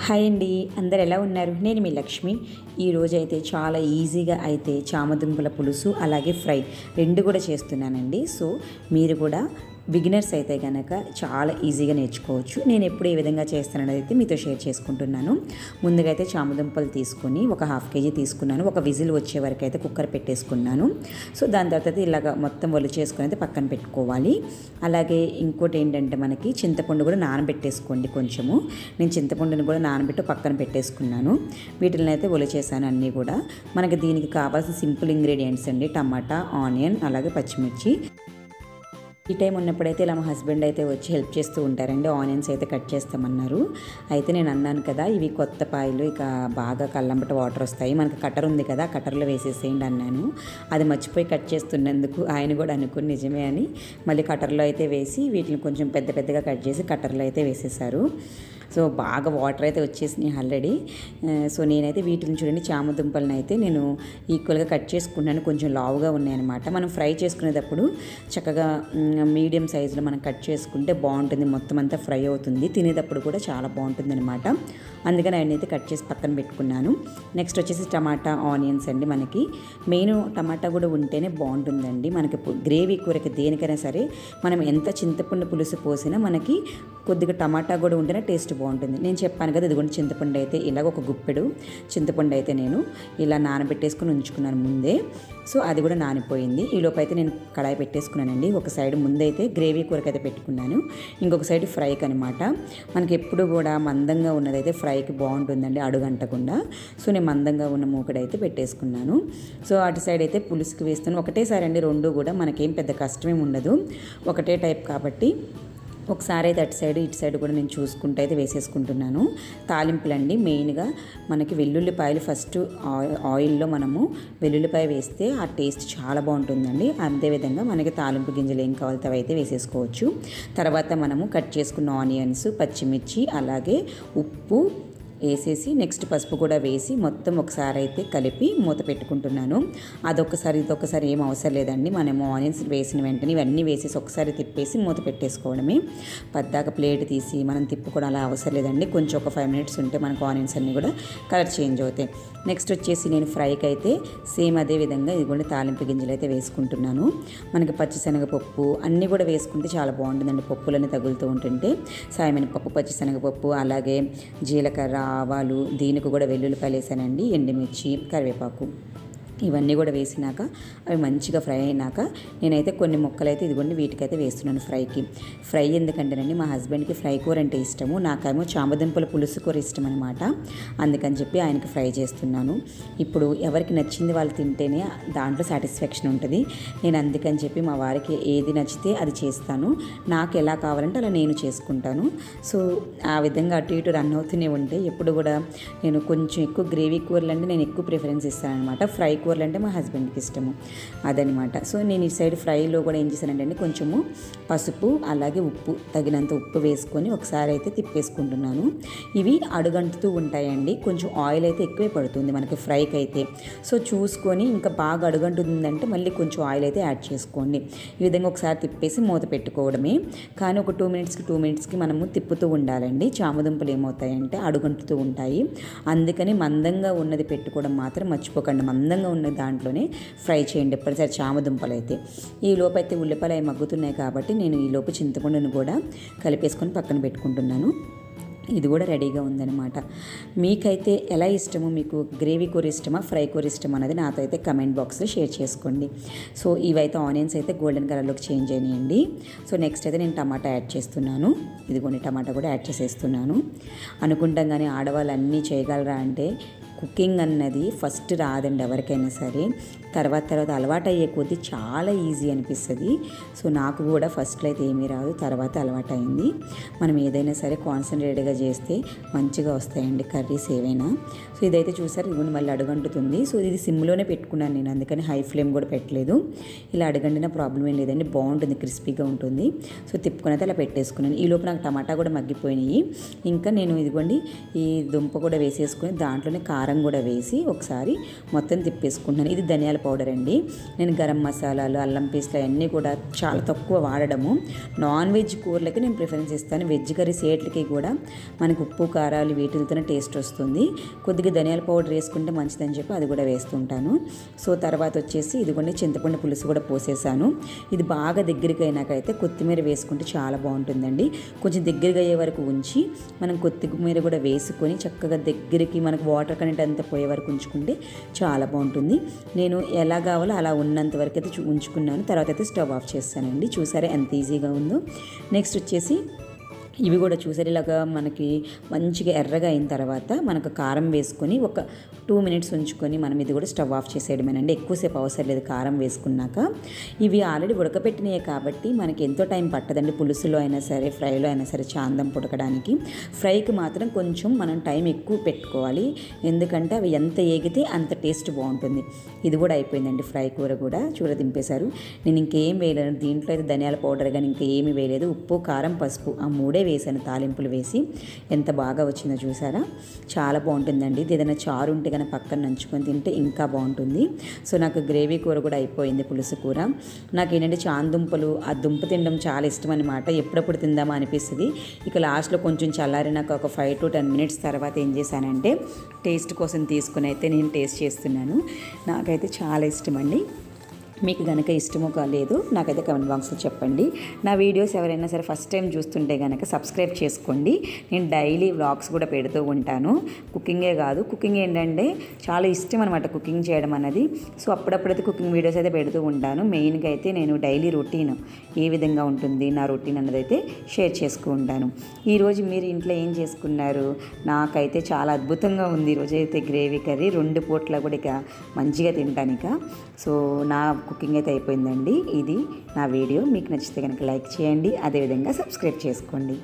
Hi అండి, అందరు ఎలా ఉన్నారు? నేను మీ లక్ష్మి. ఈరోజైతే చాలా ఈజీగా అయితే చామదుంపల పులుసు అలాగే ఫ్రై రెండు కూడా చేస్తున్నానండి. సో మీరు కూడా బిగినర్స్ అయితే కనుక చాలా ఈజీగా నేర్చుకోవచ్చు. నేను ఎప్పుడు ఏ విధంగా చేస్తానని అయితే మీతో షేర్ చేసుకుంటున్నాను. ముందుగా అయితే చామదుంపలు తీసుకొని ఒక హాఫ్ కేజీ తీసుకున్నాను. ఒక విజిల్ వచ్చే వరకు అయితే కుక్కర్ పెట్టేసుకున్నాను. సో దాని తర్వాత అయితే ఇలాగ మొత్తం ఒలి చేసుకొని అయితే పక్కన పెట్టుకోవాలి. అలాగే ఇంకోటి ఏంటంటే మనకి చింతపండు కూడా నానబెట్టేసుకోండి కొంచెము. నేను చింతపండుని కూడా నానబెట్టి పక్కన పెట్టేసుకున్నాను. వీటిని అయితే ఒలి చేశాను అన్నీ కూడా. మనకి దీనికి కావాల్సిన సింపుల్ ఇంగ్రీడియంట్స్ అండి: టమాటా, ఆనియన్, అలాగే పచ్చిమిర్చి. ఈ టైం ఉన్నప్పుడైతే ఇలా మా హస్బెండ్ అయితే వచ్చి హెల్ప్ చేస్తూ ఉంటారండి. ఆనియన్స్ అయితే కట్ చేస్తామన్నారు. అయితే నేను అన్నాను కదా, ఇవి కొత్త పాయలు, ఇక బాగా కళ్ళంబట వాటర్ వస్తాయి, మనకి కట్టర్ ఉంది కదా, కట్టర్లో వేసేసేయండి అన్నాను. అది మర్చిపోయి కట్ చేస్తున్నందుకు ఆయన కూడా అనుకుని నిజమే అని మళ్ళీ కట్టర్లో అయితే వేసి వీటిని కొంచెం పెద్ద పెద్దగా కట్ చేసి కట్టర్లో అయితే వేసేసారు. సో బాగా వాటర్ అయితే వచ్చేసినాయి ఆల్రెడీ. సో నేనైతే వీటిని చూడండి, చామదుంపలను అయితే నేను ఈక్వల్గా కట్ చేసుకున్నాను. కొంచెం లావుగా ఉన్నాయన్నమాట. మనం ఫ్రై చేసుకునేటప్పుడు చక్కగా మీడియం సైజులో మనం కట్ చేసుకుంటే బాగుంటుంది. మొత్తం అంతా ఫ్రై అవుతుంది, తినేటప్పుడు కూడా చాలా బాగుంటుంది అనమాట. అందుకని ఆయన అయితే కట్ చేసి పక్కన పెట్టుకున్నాను. నెక్స్ట్ వచ్చేసి టమాటా, ఆనియన్స్ అండి. మనకి మెయిన్ టమాటా కూడా ఉంటేనే బాగుంటుందండి. మనకి గ్రేవీ కూరకి దేనికైనా సరే మనం ఎంత చింతపండు పులుసు పోసినా మనకి కొద్దిగా టమాటా కూడా ఉంటేనే టేస్ట్ బాగుంటుంది. నేను చెప్పాను కదా, ఇదిగోండి చింతపండు అయితే ఇలాగ ఒక గుప్పెడు చింతపండు అయితే నేను ఇలా నానబెట్టేసుకుని ఉంచుకున్నాను ముందే. సో అది కూడా నానిపోయింది. ఈలోపు అయితే నేను కడాయి పెట్టేసుకున్నానండి. ఒక సైడ్ ముందైతే గ్రేవీ కూరకైతే పెట్టుకున్నాను, ఇంకొక సైడ్ ఫ్రైకి అనమాట. మనకి ఎప్పుడు కూడా మందంగా ఉన్నదైతే ఫ్రైకి బాగుంటుందండి, అడుగంటకుండా. సో నేను మందంగా ఉన్న మూకడైతే పెట్టేసుకున్నాను. సో అటు సైడ్ అయితే పులుసుకి వేస్తాను. ఒకటేసారి అండి రెండు కూడా, మనకేం పెద్ద కష్టమేం ఉండదు, ఒకటే టైప్ కాబట్టి ఒకసారి అయితే అటు సైడ్ ఇటు సైడ్ కూడా నేను చూసుకుంటూ అయితే వేసేసుకుంటున్నాను. తాలింపులండి మెయిన్గా మనకి వెల్లుల్లిపాయలు ఫస్ట్ ఆయిల్లో మనము వెల్లుల్లిపాయ వేస్తే ఆ టేస్ట్ చాలా బాగుంటుందండి. అదేవిధంగా మనకి తాలింపు గింజలు ఏం కావాలో అవి అయితే వేసేసుకోవచ్చు. తర్వాత మనము కట్ చేసుకున్న ఆనియన్స్, పచ్చిమిర్చి, అలాగే ఉప్పు వేసేసి నెక్స్ట్ పసుపు కూడా వేసి మొత్తం ఒకసారి అయితే కలిపి మూత పెట్టుకుంటున్నాను. అదొకసారి ఇదొకసారి ఏం అవసరం లేదండి. మనము ఆనియన్స్ వేసిన వెంటనే ఇవన్నీ వేసేసి ఒకసారి తిప్పేసి మూత పెట్టేసుకోవడమే. పద్దాక ప్లేట్ తీసి మనం తిప్పుకోవడం అలా అవసరం లేదండి. కొంచెం ఒక 5 minutes ఉంటే మనకు ఆనియన్స్ అన్నీ కూడా కలర్ చేంజ్ అవుతాయి. నెక్స్ట్ వచ్చేసి నేను ఫ్రైకి అయితే సేమ్ అదే విధంగా ఇదిగోండి తాలింపు గింజలు అయితే వేసుకుంటున్నాను. మనకి పచ్చిశనగపప్పు అన్నీ కూడా వేసుకుంటే చాలా బాగుంటుందండి. పప్పులన్నీ తగులుతూ ఉంటుంటే సాయమినపప్పు, పచ్చిశనగపప్పు, అలాగే జీలకర్ర, ఆవాలు, దీనికి కూడా వెల్లుల్లిపాయలు వేసానండి, ఎండుమిర్చి, కరివేపాకు ఇవన్నీ కూడా వేసినాక అవి మంచిగా ఫ్రై అయినాక నేనైతే కొన్ని ముక్కలు అయితే ఇదిగోండి వీటికైతే వేస్తున్నాను ఫ్రైకి. ఫ్రై ఎందుకంటేనండి మా హస్బెండ్కి ఫ్రై కూర అంటే ఇష్టము, నాకేమో చామదుంపల పులుసు కూర ఇష్టం అనమాట. అందుకని చెప్పి ఆయనకి ఫ్రై చేస్తున్నాను. ఇప్పుడు ఎవరికి నచ్చింది వాళ్ళు తింటేనే దాంట్లో సాటిస్ఫాక్షన్ ఉంటుంది. నేను అందుకని చెప్పి మా వారికి ఏది నచ్చితే అది చేస్తాను. నాకు ఎలా కావాలంటే అలా నేను చేసుకుంటాను. సో ఆ విధంగా అటు ఇటు రన్ అవుతూనే ఉంటాయి. ఎప్పుడు కూడా నేను కొంచెం ఎక్కువ గ్రేవీ కూరలు అంటే నేను ఎక్కువ ప్రిఫరెన్స్ ఇస్తాను అనమాట. ఫ్రై కూరలు అంటే మా హస్బెండ్కి ఇష్టము, అదనమాట. సో నేను ఈ సైడ్ ఫ్రైలో కూడా ఏం చేశానంటే కొంచెము పసుపు అలాగే ఉప్పు, తగినంత ఉప్పు వేసుకొని ఒకసారి అయితే తిప్పేసుకుంటున్నాను. ఇవి అడుగంటుతూ ఉంటాయండి. కొంచెం ఆయిల్ అయితే ఎక్కువే పడుతుంది మనకి ఫ్రైకి అయితే. సో చూసుకొని ఇంకా బాగా అడుగంటుందంటే మళ్ళీ కొంచెం ఆయిల్ అయితే యాడ్ చేసుకోండి. ఈ విధంగా ఒకసారి తిప్పేసి మూత పెట్టుకోవడమే. కానీ ఒక 2 minutesకి మనము తిప్పుతూ ఉండాలండి. చామదుంపలు ఏమవుతాయంటే అడుగంటుతూ ఉంటాయి. అందుకని మందంగా ఉన్నది పెట్టుకోవడం మాత్రం మర్చిపోకండి. మందంగా ఉన్న దాంట్లోనే ఫ్రై చేయండి ఎప్పటిసారి చామదుంపలు అయితే. ఈ లోపు అయితే ఉల్లిపాయలు అవి మగ్గుతున్నాయి కాబట్టి నేను ఈ లోపు చింతపండును కూడా కలిపేసుకొని పక్కన పెట్టుకుంటున్నాను. ఇది కూడా రెడీగా ఉందన్నమాట. మీకైతే ఎలా ఇష్టమో, మీకు గ్రేవీ కూర ఇష్టమా, ఫ్రై కూర ఇష్టమా అనేది నాతో అయితే కమెంట్ బాక్స్లో షేర్ చేసుకోండి. సో ఇవైతే ఆనియన్స్ అయితే గోల్డెన్ కలర్లోకి చేంజ్ అయినాయండి. సో నెక్స్ట్ అయితే నేను టమాటా యాడ్ చేస్తున్నాను. ఇదిగోండి టమాటా కూడా యాడ్ చేసేస్తున్నాను. అనుకుంటాం కానీ ఆడవాళ్ళు అన్నీ చేయగలరా అంటే కుకింగ్ అన్నది ఫస్ట్ రాదండి ఎవరికైనా సరే. తర్వాత అలవాటు అయ్యే కొద్దీ చాలా ఈజీ అనిపిస్తుంది. సో నాకు కూడా ఫస్ట్లో అయితే ఏమీ రాదు, తర్వాత అలవాటు అయింది. మనం ఏదైనా సరే కాన్సన్ట్రేట్గా చేస్తే మంచిగా వస్తాయండి కర్రీస్ ఏవైనా. సో ఇదైతే చూసారు, ఇదిగోండి మళ్ళీ అడుగంటుతుంది. సో ఇది సిమ్లోనే పెట్టుకున్నాను నేను, అందుకని హై ఫ్లేమ్ కూడా పెట్టలేదు. ఇలా అడుగంటిన ప్రాబ్లం ఏం లేదండి, బాగుంటుంది, క్రిస్పీగా ఉంటుంది. సో తిప్పుకొని అయితే అలా పెట్టేసుకున్నాను. ఈ లోపు నాకు టమాటా కూడా మగ్గిపోయినాయి. ఇంకా నేను ఇదిగోండి ఈ దుంప కూడా వేసేసుకొని దాంట్లోనే కారం కారం కూడా వేసి ఒకసారి మొత్తం తిప్పేసుకుంటున్నాను. ఇది ధనియాల పౌడర్ అండి. నేను గరం మసాలాలు, అల్లం పేస్ట్లు అవన్నీ కూడా చాలా తక్కువ వాడడము. నాన్ వెజ్ కూరలకి నేను ప్రిఫరెన్స్ ఇస్తాను. వెజ్ కర్రీస్ ఏట్లకి కూడా మనకు ఉప్పు కారాలు వీటితోనే టేస్ట్ వస్తుంది. కొద్దిగా ధనియాల పౌడర్ వేసుకుంటే మంచిదని చెప్పి అది కూడా వేస్తుంటాను. సో తర్వాత వచ్చేసి ఇదిగోండి చింతపండు పులుసు కూడా పోసేసాను. ఇది బాగా దగ్గరికి అయినాకైతే కొత్తిమీర వేసుకుంటే చాలా బాగుంటుందండి. కొంచెం దగ్గరగా అయ్యే వరకు ఉంచి మనం కొత్తిమీర కూడా వేసుకొని చక్కగా దగ్గరికి మనకు వాటర్ కంటెంట్ అంతా పోయే వరకు ఉంచుకుంటే చాలా బాగుంటుంది. నేను ఎలా కావాలో అలా ఉన్నంత వరకు అయితే ఉంచుకున్నాను. తర్వాత అయితే స్టవ్ ఆఫ్ చేస్తానండి. చూసారా ఎంత ఈజీగా ఉందో. నెక్స్ట్ వచ్చేసి ఇవి కూడా చూసారు ఇలాగా మనకి మంచిగా ఎర్రగా అయిన తర్వాత మనకు కారం వేసుకొని ఒక 2 మినిట్స్ ఉంచుకొని మనం ఇది కూడా స్టవ్ ఆఫ్ చేసేయడమేనండి. ఎక్కువసేపు అవసరం లేదు కారం వేసుకున్నాక. ఇవి ఆల్రెడీ ఉడకపెట్టినాయి కాబట్టి మనకి ఎంతో టైం పట్టదండి. పులుసులో అయినా సరే, ఫ్రైలో అయినా సరే చాందం ఉడకడానికి. ఫ్రైకి మాత్రం కొంచెం మనం టైం ఎక్కువ పెట్టుకోవాలి. ఎందుకంటే అవి ఎంత ఏగితే అంత టేస్ట్ బాగుంటుంది. ఇది కూడా అయిపోయిందండి. ఫ్రై కూర కూడా దింపేశారు. నేను ఇంకేం వేయలేదు దీంట్లో. అయితే ధనియాల పౌడర్ కానీ ఇంకా ఏమీ వేయలేదు. ఉప్పు, కారం, పసుపు ఆ 3 వేసాను తాలింపులు వేసి. ఎంత బాగా వచ్చిందో చూసారా. చాలా బాగుంటుందండి. ఇది ఏదైనా చారు ఉంటే కనుక పక్కన నంచుకొని తింటే ఇంకా బాగుంటుంది. సో నాకు గ్రేవీ కూర కూడా అయిపోయింది, పులుసు కూర. నాకు ఏంటంటే చాందుంపలు ఆ దుంప తినడం చాలా ఇష్టం అనమాట. ఎప్పుడప్పుడు తిందామా అనిపిస్తుంది. ఇక లాస్ట్లో కొంచెం చల్లారినాక ఒక 5 to 10 మినిట్స్ తర్వాత ఏం చేశానంటే టేస్ట్ కోసం తీసుకుని అయితే నేను టేస్ట్ చేస్తున్నాను. నాకైతే చాలా ఇష్టం అండి. మీకు కనుక ఇష్టమో కాలేదో నాకైతే కమెంట్ బాక్స్లో చెప్పండి. నా వీడియోస్ ఎవరైనా సరే ఫస్ట్ టైం చూస్తుంటే కనుక సబ్స్క్రైబ్ చేసుకోండి. నేను డైలీ వ్లాగ్స్ కూడా పెడుతూ ఉంటాను. కుకింగే కాదు, కుకింగ్ ఏంటంటే చాలా ఇష్టం అనమాట కుకింగ్ చేయడం అన్నది. సో అప్పుడప్పుడైతే కుకింగ్ వీడియోస్ అయితే పెడుతూ ఉంటాను. మెయిన్గా అయితే నేను డైలీ రొటీన్ ఏ విధంగా ఉంటుంది నా రొటీన్ అన్నది అయితే షేర్ చేసుకుంటూ ఉంటాను. ఈరోజు మీరు ఇంట్లో ఏం చేసుకున్నారు? నాకైతే చాలా అద్భుతంగా ఉంది. ఈరోజు అయితే గ్రేవీ కర్రీ 2 పూట్ల కూడా ఇక మంచిగా తింటాను ఇక. సో నా కుకింగ్ అయితే అయిపోయిందండి. ఇది నా వీడియో. మీకు నచ్చితే కనుక లైక్ చేయండి, అదేవిధంగా సబ్స్క్రైబ్ చేసుకోండి.